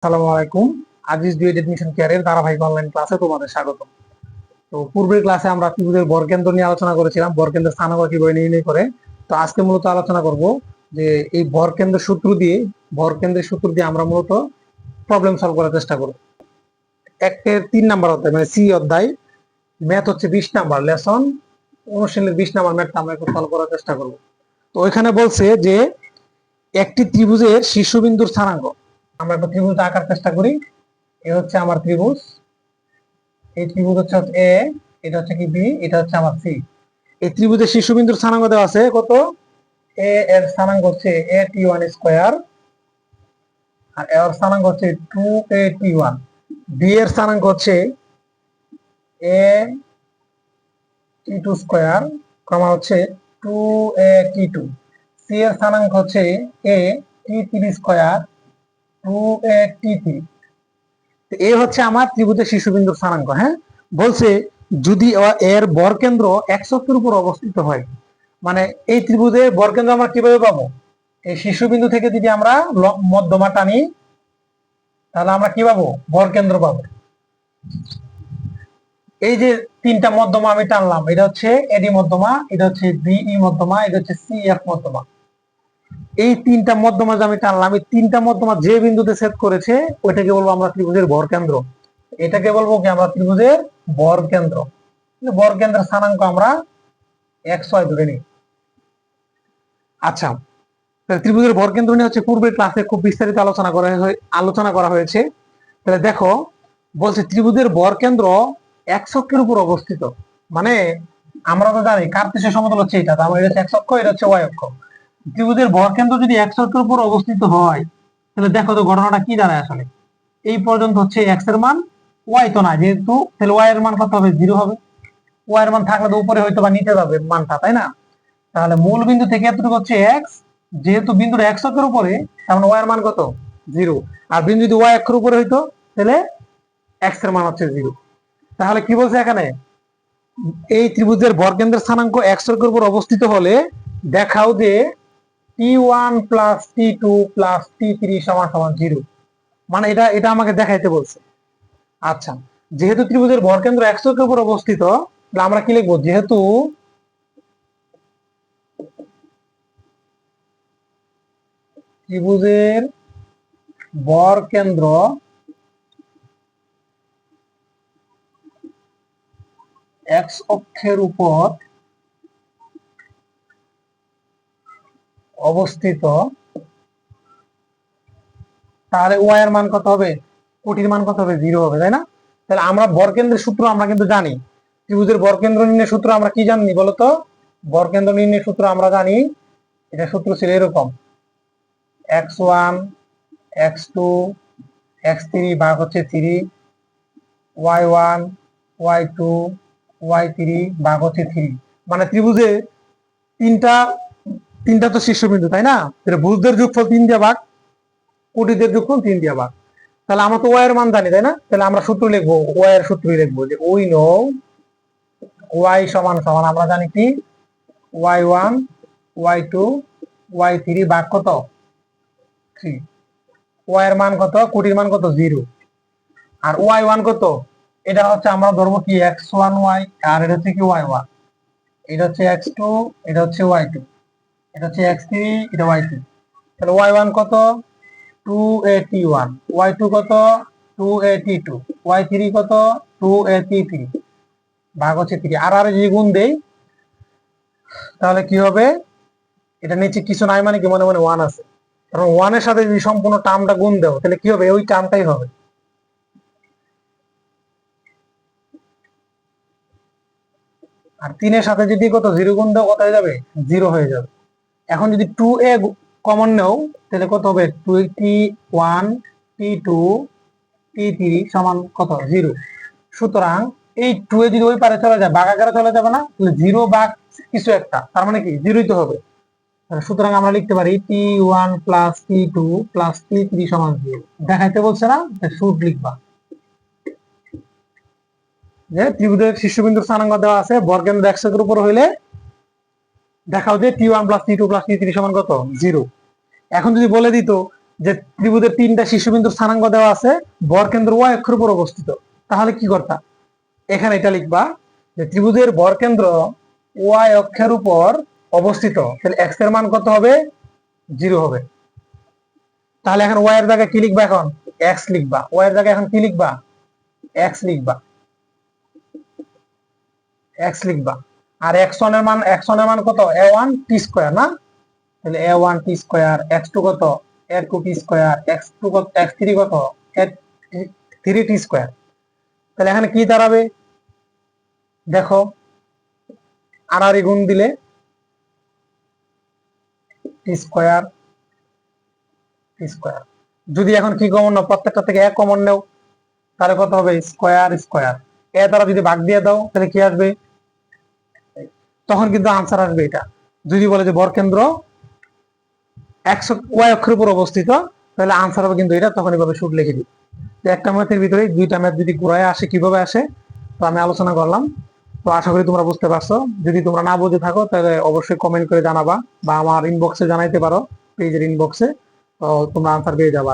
আসসালামু আলাইকুম। Aziz duet admission কেয়ারের ধারাবাহিক অনলাইন ক্লাসে তোমাদের স্বাগত। তো পূর্বের ক্লাসে আমরা ত্রিভুজের বর্গকেন্দ্র নিয়ে আলোচনা করেছিলাম, বর্গকেন্দ্রের স্থানাঙ্ক কিভাবে নির্ণয় করে। তো আজকে মূলত আলোচনা করব যে এই বর্গকেন্দ্রের সূত্র দিয়ে আমরা মূলত প্রবলেম সলভ করার চেষ্টা করব। একের 3 নাম্বার অধ্যায় মানে সি অধ্যায়, ম্যাথ হচ্ছে 20 নাম্বার লেসন, অনুশীলনের 20 নাম্বার ম্যাথটা আমরা একটু সলভ করার চেষ্টা করব। তো ওইখানে বলছে যে একটি ত্রিভুজের শীর্ষবিন্দুর স্থানাঙ্ক। আমরা একটা ত্রিভুজ আঁকার চেষ্টা করি। এ হচ্ছে আমার ত্রিভুজ, এই ত্রিভুজ হচ্ছে এ, এটা হচ্ছে কি বি, এটা হচ্ছে আমার সি। এই ত্রিভুজের শীর্ষবিন্দুর স্থানাঙ্ক দেওয়া আছে কত? এ এর স্থানাঙ্ক হচ্ছে a t1 স্কয়ার, আর এর স্থানাঙ্ক হচ্ছে 2a t1। বি এর স্থানাঙ্ক হচ্ছে a t2 স্কয়ার, কমা হচ্ছে 2a t2। সি এর স্থানাঙ্ক হচ্ছে a t3 square, 2a t3। এ হচ্ছে আমার ত্রিভুজের শীর্ষবিন্দুর স্থানাঙ্ক। হ্যাঁ, বলছে যদি এর বর্গকেন্দ্র x অক্ষের উপর অবস্থিত হয়, মানে এই ত্রিভুজের বর্গকেন্দ্র আমরা কিভাবে পাবো? এই শীর্ষবিন্দু থেকে যদি আমরা মধ্যমা টানি, তাহলে আমরা কি পাবো? বর্গকেন্দ্র পাবো। এই যে 3টা মধ্যমা আমি টানলাম, এটা হচ্ছে এডি মধ্যমা, এটা হচ্ছে বিই মধ্যমা, এটা হচ্ছে সিএফ মধ্যমা। এই 3টা মধ্যমা যে আমি টানলাম, এই 3টা মধ্যমা যে বিন্দুতে ছেদ করেছে ওইটাকে বলবো আমরা ত্রিভুজের ভরকেন্দ্র। এটাকে বলবো কি আমরা ত্রিভুজের ভরকেন্দ্র। ভরকেন্দ্রের স্থানাঙ্ক আমরা xy ধরে নিই। আচ্ছা, ত্রিভুজের ভরকেন্দ্র নিয়ে হচ্ছে পূর্বের ক্লাসে খুব বিস্তারিত আলোচনা করা হয়েছে। তাহলে দেখো, বলছে ত্রিভুজের ভরকেন্দ্র x অক্ষের উপর অবস্থিত। মানে আমরা তো জানি কার্তেশীয় সমতল হচ্ছে এটা, তার মানে এটা হচ্ছে x অক্ষ, এটা হচ্ছে y অক্ষ। ত্রিভুজের ভরকেন্দ্র যদি x অক্ষের উপর অবস্থিত হয়, তাহলে দেখো তো ঘটনাটা কি দাঁড়ায় আসলে। এই পর্যন্ত হচ্ছে x এর মান, y তো না যেহেতু, তাহলে y এর মান কত হবে? 0 হবে। y এর মান থাকলে তো উপরে হয়তো বা নিচে যাবে মানটা, তাই না? তাহলে মূল বিন্দু থেকে এতটুকু হচ্ছে x, যেহেতু বিন্দুর x অক্ষের উপরে, তার মানে y এর মান কত? 0। আর বিন্দু যদি y অক্ষের উপরে হইতো, তাহলে x এর মান হচ্ছে 0। তাহলে কি বলছে এখানে? এই ত্রিভুজের বর্গকেন্দ্রের স্থানাঙ্ক x অক্ষের উপর অবস্থিত হলে দেখাও যে t1 plus t2 plus t3 সমান সমান 0। মানে এটা এটা আমাকে দেখাইতে বলছে। আচ্ছা, যেহেতু ত্রিভুজের ভরকেন্দ্র x অক্ষের উপর অবস্থিত, তাহলে আমরা কি লিখবো? যেহেতু ত্রিভুজের ভরকেন্দ্র x অক্ষের উপর অবস্থিত, তাহলে y এর মান কত হবে? কোটির মান কত হবে? 0 হবে, তাই না? তাহলে আমরা ভরকেন্দ্রের সূত্র আমরা কিন্তু জানি। ত্রিভুজের ভরকেন্দ্র নির্ণয়ের সূত্র আমরা কি জানি বলতো? ভরকেন্দ্র নির্ণয়ের সূত্র আমরা জানি, এটা সূত্র ছিল এরকম: x1 x2 x3 ভাগ হচ্ছে 3, y1 y2 y3 ভাগ হচ্ছে 3। মানে ত্রিভুজে তিনটা তিনটা তো শীর্ষবিন্দু, তাই না? ভুজদের যোগফল 3 দিয়ে ভাগ, কোটিদের যোগফল 3 দিয়ে ভাগ। তাহলে আমরা তো y এর মান জানি, তাই না? তাহলে আমরা সূত্র লিখবো, y এর সূত্রই লিখবো যে উই নো y সমান সমান আমরা জানি কি y1 y2 y3 ভাগ কত? 3। y এর মান কত? কোটির মান কত? 0। আর y1 কত? এটা হচ্ছে আমরা ধরবো কি x1y, আর এটা হচ্ছে কি y1, এটা হচ্ছে x2, এটা হচ্ছে y2, এটা হচ্ছে x3, এটা y3। তাহলে y1 কত? 2a t1, y2 কত? 2a t2, y3 কত? 2a t3 ভাগ হচ্ছে 3। আর আর যদি গুণ দেই, তাহলে কি হবে? এটা নিচে কিছু নাই মানে কি, মনে মনে 1 আছে, কারণ 1 এর সাথে যদি সম্পূর্ণ টার্মটা গুণ দাও, তাহলে কি হবে? ওই টার্মটাই হবে। আর 3 এর সাথে যদি কত 0 গুণ দাও, কত হয়ে যাবে? 0 হয়ে যাবে। এখন যদি 2a কমন নাও, তাহলে কত হবে? 2t1 t2 t3 সমান কত? 0। সুতরাং এই 2 এ যদি ওই পারে চলে যায়, ভাগাকারে চলে যাবে না? তাহলে 0 ভাগ কিছু একটা, তার মানে কি 0ই তো হবে। সুতরাং আমরা লিখতে পারি t1 plus t2 plus t3 সমান 0। দেখাইতে বলছে না, শুধু লিখবা যে ত্রিভুজের শীর্ষবিন্দুর স্থানাঙ্ক দেওয়া আছে, বর্গকেন্দ্র x এর উপর হইলে দেখাও যে t1 plus t2 plus t3 সমান কত? 0। এখন যদি বলে দিত যে ত্রিভুজের তিনটা শীর্ষবিন্দুর স্থানাঙ্ক দেওয়া আছে, ভরকেন্দ্র ওয়াই অক্ষের উপর অবস্থিত, তাহলে কি করতা, এখানে এটা লিখবা যে ত্রিভুজের ভরকেন্দ্র ওয়াই অক্ষের উপর অবস্থিত, তাহলে এক্স এর মান কত হবে, 0 হবে। তাহলে এখন ওয়াই এর জায়গায় কি লিখবা, এখন এক্স লিখবা, ওয়াই এর জায়গায় এখন কি লিখবা, এক্স লিখবা, এক্স লিখবা। আর x1 এর মান, x1 এর মান কত, a1 t স্কয়ার না, তাহলে a1 t স্কয়ার, x2 কত, a2 t স্কয়ার, x2 কত, x3 কত, a3 t স্কয়ার। তাহলে এখানে কি দাঁড়াবে দেখো, আর গুণ দিলে t স্কয়ার, t স্কয়ার। যদি এখন কি কমন নাও, প্রত্যেকটা থেকে এক কমন নাও, তাহলে কত হবে, স্কয়ার স্কয়ার। এ দ্বারা যদি ভাগ দিয়ে দাও তাহলে কি আসবে, তখন কিন্তু আনসার আসবে এটা। যদি বলে যে ভরকেন্দ্র এক্স ওয়াই অক্ষের উপর অবস্থিত, তাহলে আনসার হবে কিন্তু এটা, তখন এভাবে শুট লিখে দিই। একটা ম্যাথের ভিতরে দুইটা ম্যাথ যদি ঘুরায় আসে কিভাবে আসে, তো আমি আলোচনা করলাম। তো আশা করি তোমরা বুঝতে পারছো। যদি তোমরা না বুঝে থাকো তাহলে অবশ্যই কমেন্ট করে জানাবা, বা আমার ইনবক্সে জানাইতে পারো, পেজের ইনবক্সে, তো তোমরা আনসার পেয়ে যাবা।